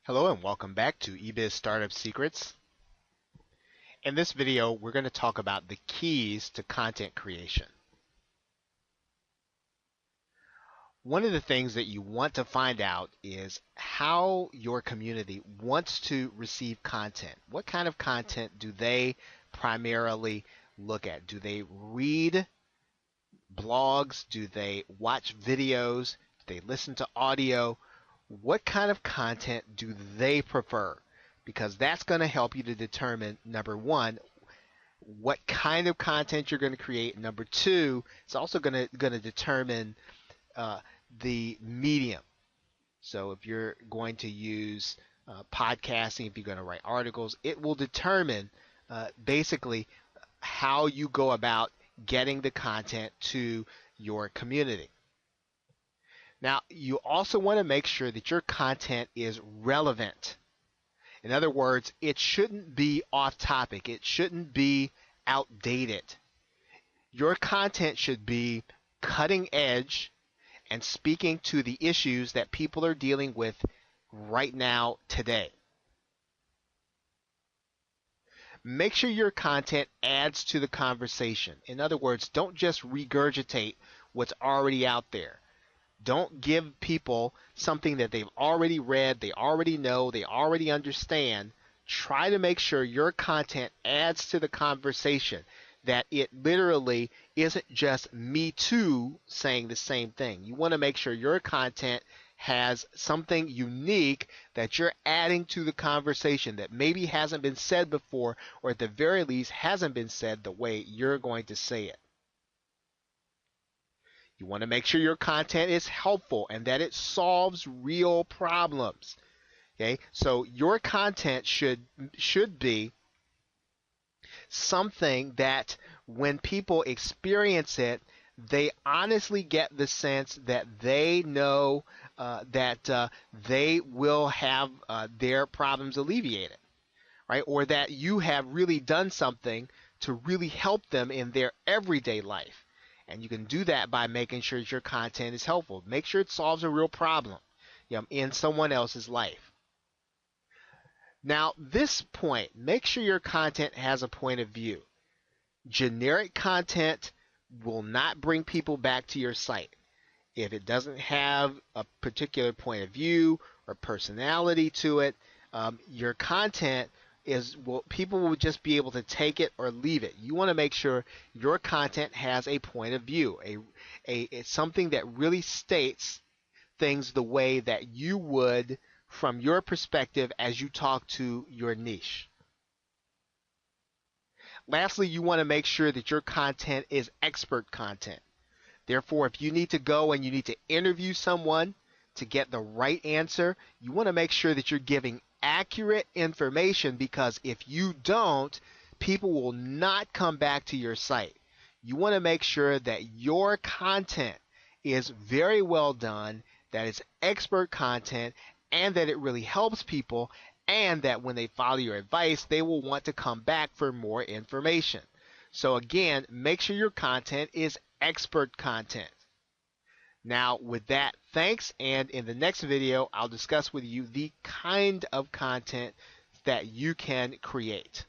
Hello and welcome back to eBiz Startup Secrets. In this video, we're going to talk about the keys to content creation. One of the things that you want to find out is how your community wants to receive content. What kind of content do they primarily look at? Do they read blogs? Do they watch videos? Do they listen to audio? What kind of content do they prefer? Because that's going to help you to determine, number one, what kind of content you're going to create. Number two, it's also going to determine uh, the medium. So if you're going to use podcasting, if you're going to write articles, it will determine basically how you go about getting the content to your community. Now, you also want to make sure that your content is relevant. In other words, it shouldn't be off topic. It shouldn't be outdated. Your content should be cutting edge and speaking to the issues that people are dealing with right now, today. Make sure your content adds to the conversation. In other words, don't just regurgitate what's already out there. Don't give people something that they've already read, they already know, they already understand. Try to make sure your content adds to the conversation, that it literally isn't just me too saying the same thing. You want to make sure your content has something unique that you're adding to the conversation that maybe hasn't been said before, or at the very least hasn't been said the way you're going to say it. You want to make sure your content is helpful and that it solves real problems. Okay, so your content should be something that when people experience it, they honestly get the sense that they know that they will have their problems alleviated, right? Or that you have really done something to really help them in their everyday life. And you can do that by making sure that your content is helpful. Make sure it solves a real problem, in someone else's life. Now, this point, make sure your content has a point of view. Generic content will not bring people back to your site. If it doesn't have a particular point of view or personality to it, your content people will just be able to take it or leave it. You want to make sure your content has a point of view, it's something that really states things the way that you would from your perspective as you talk to your niche. Lastly, you want to make sure that your content is expert content. Therefore, if you need to go and you need to interview someone to get the right answer, you want to make sure that you're giving accurate information, because if you don't, people will not come back to your site. You want to make sure that your content is very well done, that it's expert content, and that it really helps people, and that when they follow your advice, they will want to come back for more information. So again, make sure your content is expert content. Now, with that, thanks, and in the next video, I'll discuss with you the kind of content that you can create.